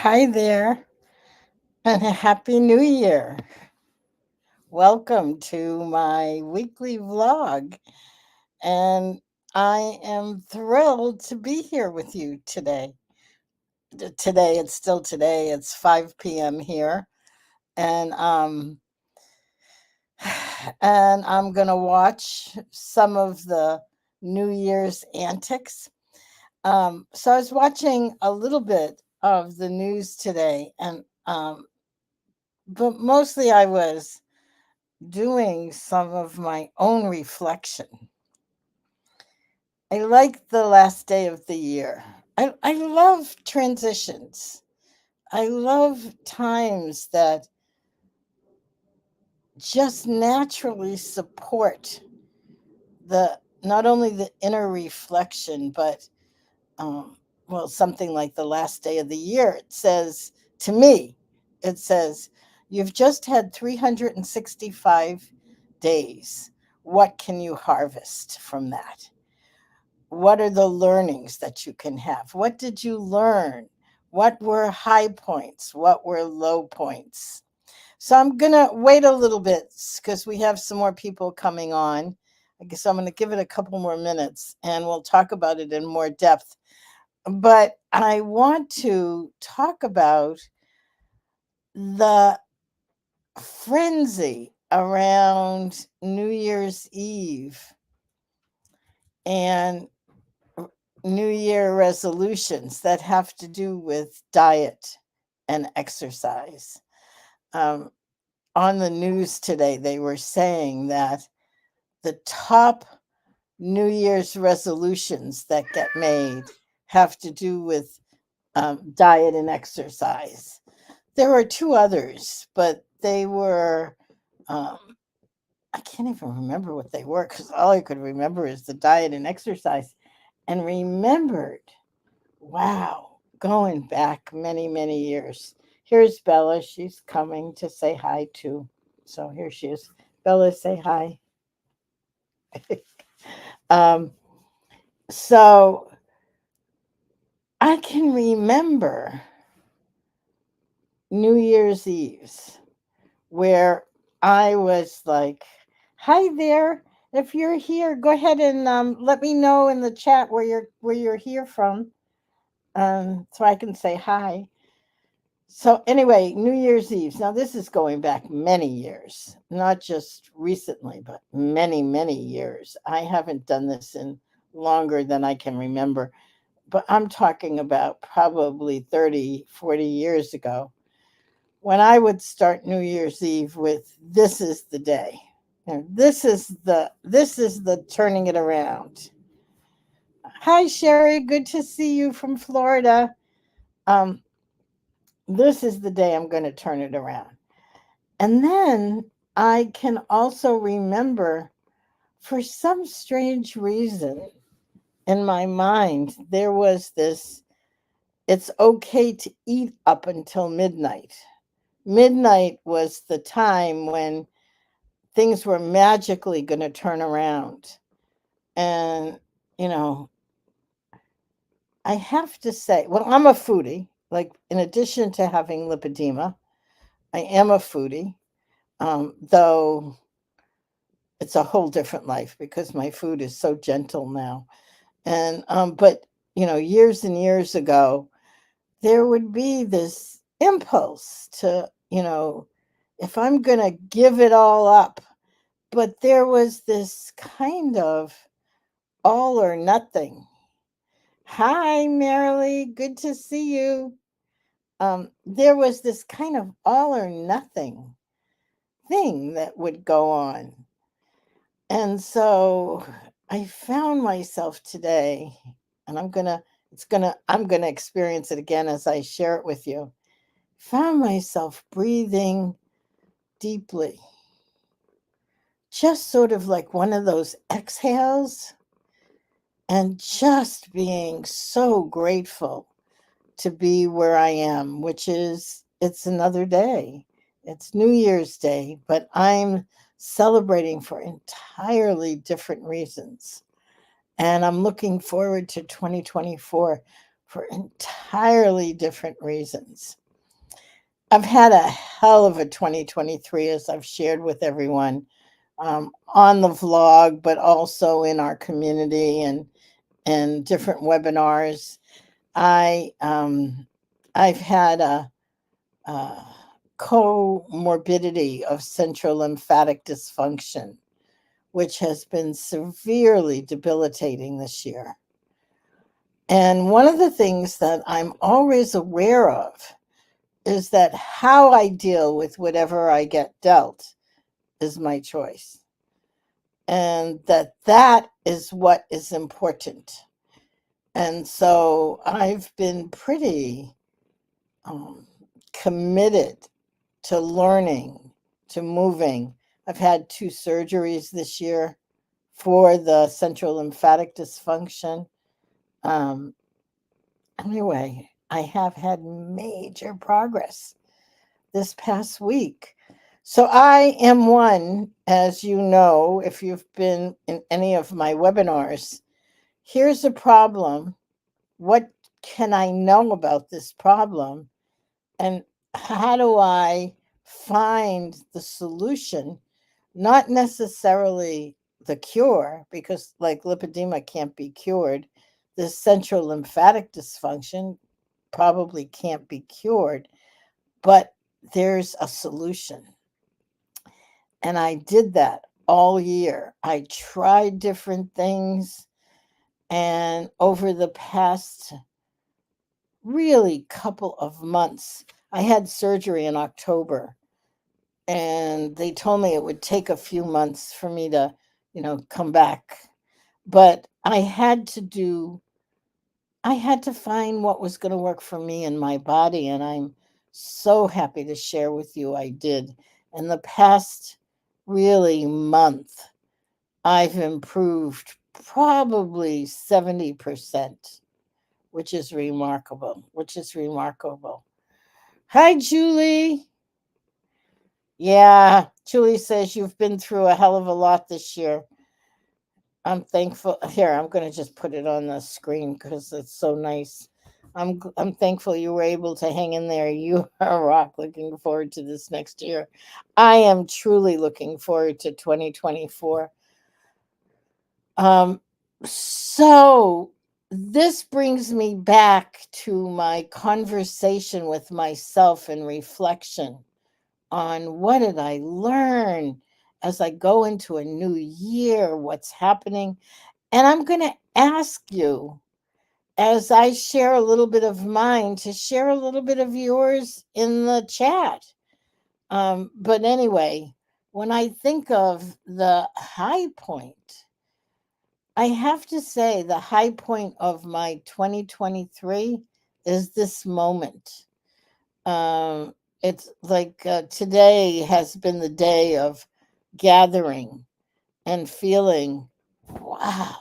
Hi there, and a happy new year. Welcome to my weekly vlog, and I am thrilled to be here with you today. Today, it's still today, it's 5 p.m. here, and and I'm gonna watch some of the New Year's antics. So I was watching a little bit of the news today, and but mostly I was doing some of my own reflection. I like the last day of the year. I love transitions. I love times that just naturally support the not only the inner reflection, but um, well, something like the last day of the year. It says to me, it says, you've just had 365 days. What can you harvest from that? What are the learnings that you can have? What did you learn? What were high points? What were low points? So I'm going to wait a little bit because we have some more people coming on. I guess I'm going to give it a couple more minutes and we'll talk about it in more depth. But I want to talk about the frenzy around New Year's Eve and New Year resolutions that have to do with diet and exercise. Um, on the news today, they were saying that the top New Year's resolutions that get made have to do with diet and exercise. There were two others, but they were, um, I can't even remember what they were because all I could remember is the diet and exercise and remembered. Wow, going back many, many years. Here's Bella. She's coming to say hi too. So here she is. Bella, say hi. Um, so I can remember New Year's Eves where I was like, "Hi there. If you're here, go ahead and let me know in the chat where you're here from, so I can say hi." So anyway, New Year's Eve. Now this is going back many years, not just recently, but many, many years. I haven't done this in longer than I can remember, but I'm talking about probably 30, 40 years ago when I would start New Year's Eve with this is the day. This is the turning it around. Hi Sherry, good to see you from Florida. Um, this is the day I'm going to turn it around. And then I can also remember, for some strange reason in my mind, there was this it's okay to eat up until midnight. Midnight was the time when things were magically going to turn around. And, you know, I have to say, well, I'm a foodie. Like, in addition to having lipedema, I am a foodie, though it's a whole different life because my food is so gentle now. And but years and years ago, there would be this impulse to, if I'm gonna give it all up, but there was this kind of all or nothing. Hi, Marilee, good to see you. There was this kind of all or nothing thing that would go on. And so I found myself today, and I'm gonna experience it again as I share it with you. Found myself breathing deeply, just sort of like one of those exhales, and just being so grateful to be where I am, which is it's another day. It's New Year's Day, but I'm celebrating for entirely different reasons. And I'm looking forward to 2024 for entirely different reasons. I've had a hell of a 2023, as I've shared with everyone, on the vlog, but also in our community and different webinars. I've had a comorbidity of central lymphatic dysfunction, which has been severely debilitating this year. And one of the things that I'm always aware of is that how I deal with whatever I get dealt is my choice. And that is what is important. And so I've been pretty committed to learning, to moving. I've had 2 surgeries this year for the central lymphatic dysfunction. Anyway, I have had major progress this past week. So I am one, as you know, if you've been in any of my webinars, here's a problem. What can I know about this problem? And how do I find the solution? Not necessarily the cure, because like lipedema can't be cured. The central lymphatic dysfunction probably can't be cured, but there's a solution. And I did that all year. I tried different things. And over the past really couple of months, I had surgery in October. And they told me it would take a few months for me to, come back. But I had to find what was going to work for me and my body. And I'm so happy to share with you I did. In the past really month, I've improved probably 70%, which is remarkable, Hi, Julie. Yeah, Julie says you've been through a hell of a lot this year. I'm thankful. Here, I'm going to just put it on the screen because it's so nice. I'm thankful you were able to hang in there. You are a rock. Looking forward to this next year. I am truly looking forward to 2024. So this brings me back to my conversation with myself and reflection on what did I learn as I go into a new year, what's happening. And I'm going to ask you, as I share a little bit of mine, to share a little bit of yours in the chat. But anyway, when I think of the high point, I have to say the high point of my 2023 is this moment. It's like today has been the day of gathering and feeling, wow,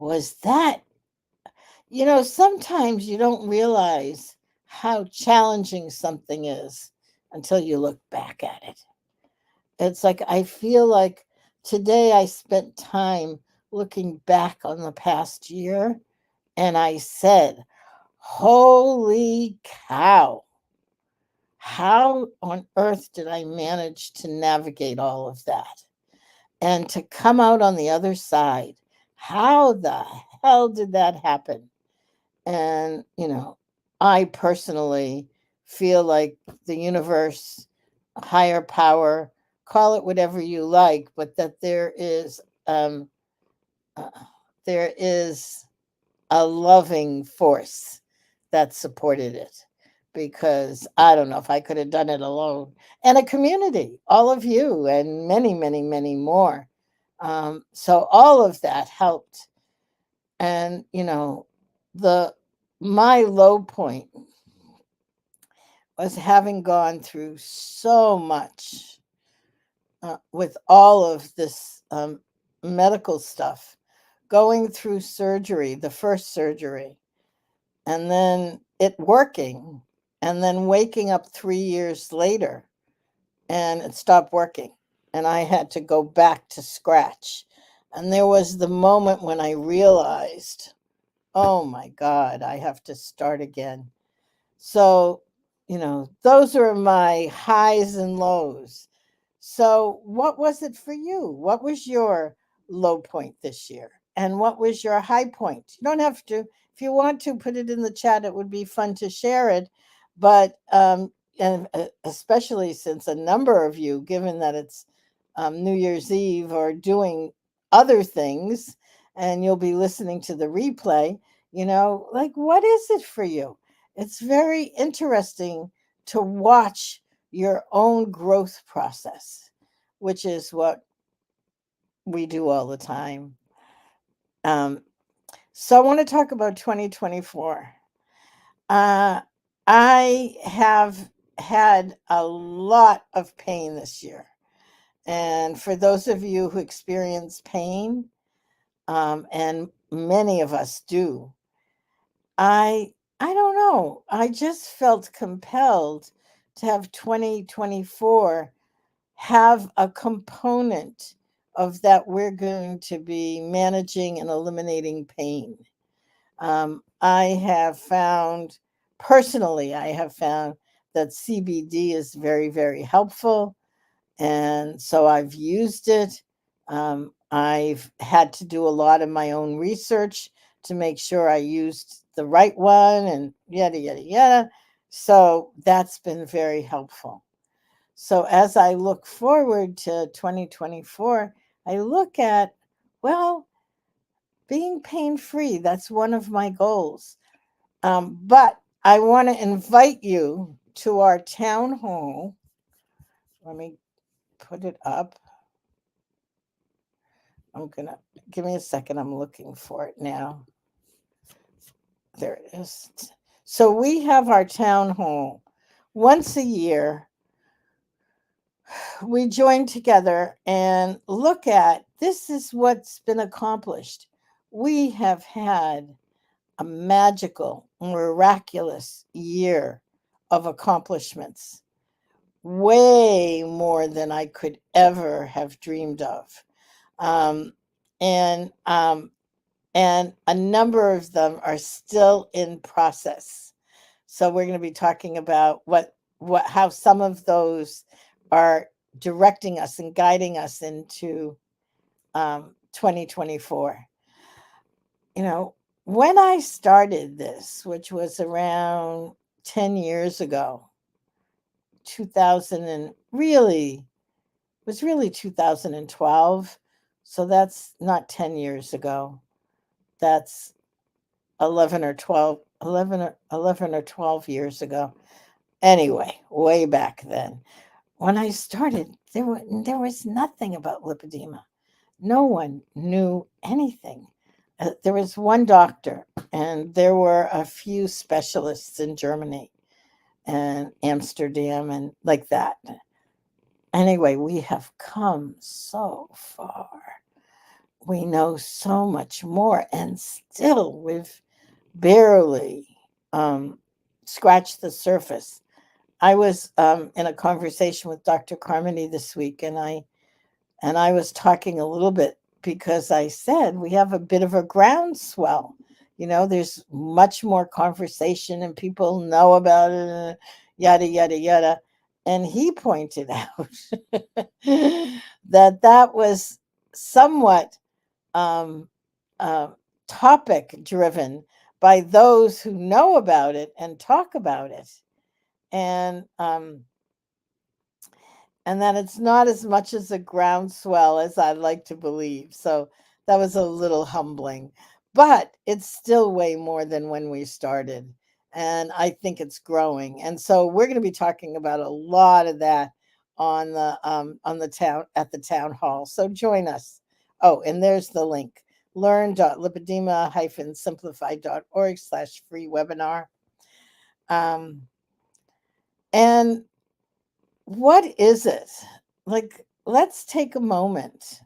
was that, sometimes you don't realize how challenging something is until you look back at it. It's like, I feel like today I spent time looking back on the past year and I said, holy cow, how on earth did I manage to navigate all of that and to come out on the other side? How the hell did that happen? And, I personally feel like the universe, higher power, call it whatever you like, but that uh, there is a loving force that supported it, because I don't know if I could have done it alone. And a community, all of you, and many, many, many more. So all of that helped. And my low point was having gone through so much with all of this medical stuff, going through surgery, the first surgery, and then it working, and then waking up 3 years later and it stopped working. And I had to go back to scratch. And there was the moment when I realized, Oh my God, I have to start again. So, those are my highs and lows. So, what was it for you? What was your low point this year? And what was your high point? You don't have to, if you want to, put it in the chat. It would be fun to share it. But, and especially since a number of you, given that it's New Year's Eve, are doing other things and you'll be listening to the replay, like what is it for you? It's very interesting to watch your own growth process, which is what we do all the time. Um, so I want to talk about 2024. Uh, I have had a lot of pain this year. And for those of you who experience pain, and many of us do, I don't know. I just felt compelled to have 2024 have a component of that we're going to be managing and eliminating pain. I have found, personally, I have found that CBD is very, very helpful. And so I've used it. I've had to do a lot of my own research to make sure I used the right one and yada, yada, yada. So that's been very helpful. So as I look forward to 2024, I look at, well, being pain free. That's one of my goals. But I want to invite you to our town hall. Let me put it up. I'm going to give me a second. I'm looking for it now. There it is. So we have our town hall once a year. We join together and look at this is what's been accomplished. We have had a magical, miraculous year of accomplishments, way more than I could ever have dreamed of. Um, and and a number of them are still in process. So we're going to be talking about how some of those are directing us and guiding us into 2024. When I started this, which was around 10 years ago, 2000 and really was really 2012. So that's not 10 years ago. That's 11 or 12, 11 or 12 years ago. Anyway, way back then. When I started, there was nothing about lipedema. No one knew anything. There was one doctor, and there were a few specialists in Germany and Amsterdam and like that. Anyway, we have come so far. We know so much more, and still we've barely scratched the surface. I was in a conversation with Dr. Carmody this week, and I was talking a little bit because I said we have a bit of a groundswell. There's much more conversation, and people know about it, yada yada yada. And he pointed out that was somewhat um, uh, topic driven by those who know about it and talk about it, and that it's not as much as a groundswell as I'd like to believe. So that was a little humbling, but it's still way more than when we started, and I think it's growing. And so we're going to be talking about a lot of that on the town hall. So join us. Oh, and there's the link: learn.lipedema-simplified.org/free webinar. And what is it? Like, let's take a moment.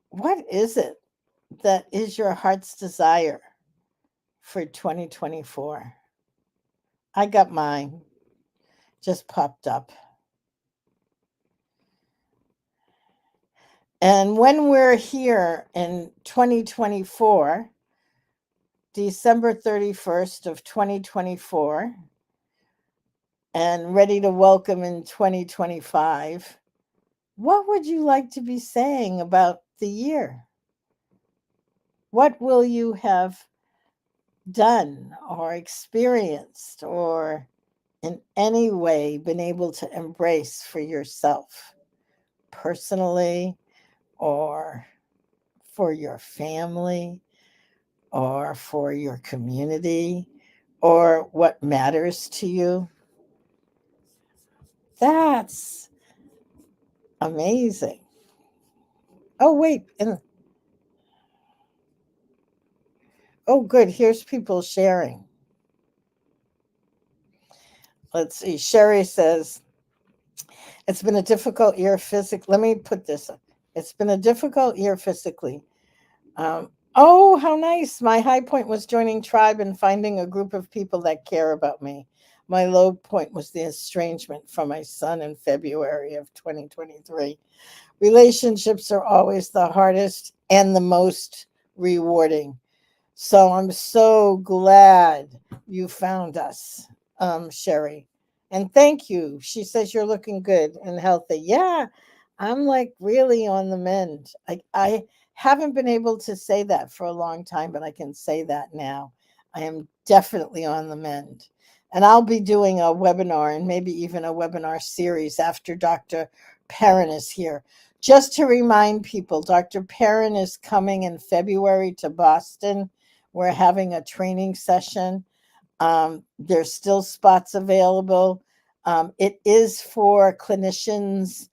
What is it that is your heart's desire for 2024? I got mine, just popped up. And when we're here in 2024, December 31st of 2024 and ready to welcome in 2025, what would you like to be saying about the year? What will you have done or experienced or in any way been able to embrace for yourself, personally or for your family or for your community or what matters to you? That's amazing. Oh, wait. Oh, good. Here's people sharing. Let's see. Sherry says, it's been a difficult year physically. Let me put this. It's been a difficult year physically. Oh, how nice. My high point was joining Tribe and finding a group of people that care about me. My low point was the estrangement from my son in February of 2023. Relationships are always the hardest and the most rewarding. So I'm so glad you found us, Sherry. And thank you. She says you're looking good and healthy. Yeah, I'm like really on the mend. I haven't been able to say that for a long time, but I can say that now. I am definitely on the mend. And I'll be doing a webinar and maybe even a webinar series after Dr. Perrin is here. Just to remind people, Dr. Perrin is coming in February to Boston. We're having a training session. There's still spots available. It is for clinicians,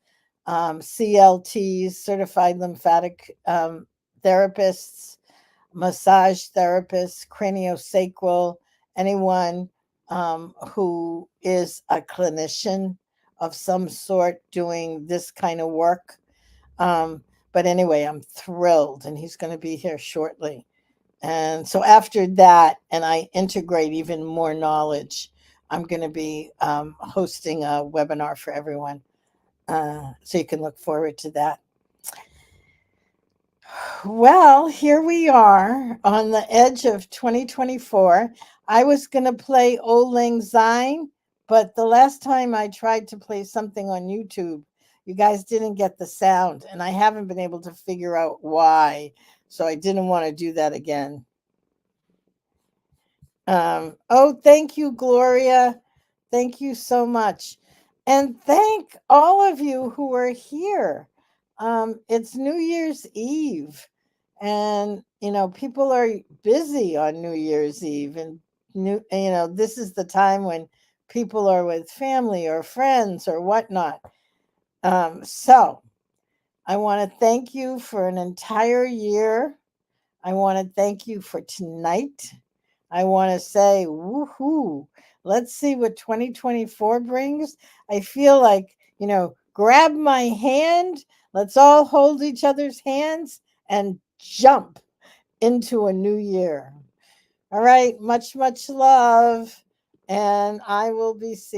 CLTs, certified lymphatic therapists, massage therapists, craniosacral, anyone who is a clinician of some sort doing this kind of work. But anyway, I'm thrilled, and he's going to be here shortly. And so after that, and I integrate even more knowledge, I'm going to be hosting a webinar for everyone. So you can look forward to that. Well, here we are on the edge of 2024. I was going to play Auld Lang Syne, but the last time I tried to play something on YouTube, you guys didn't get the sound, and I haven't been able to figure out why. So I didn't want to do that again. Oh, thank you, Gloria. Thank you so much. And thank all of you who are here. It's New Year's Eve, and people are busy on New Year's Eve, and this is the time when people are with family or friends or whatnot. So I want to thank you for an entire year. I want to thank you for tonight. I want to say, woohoo, let's see what 2024 brings. I feel like, grab my hand. Let's all hold each other's hands and jump into a new year. All right. Much, much love. And I will be seeing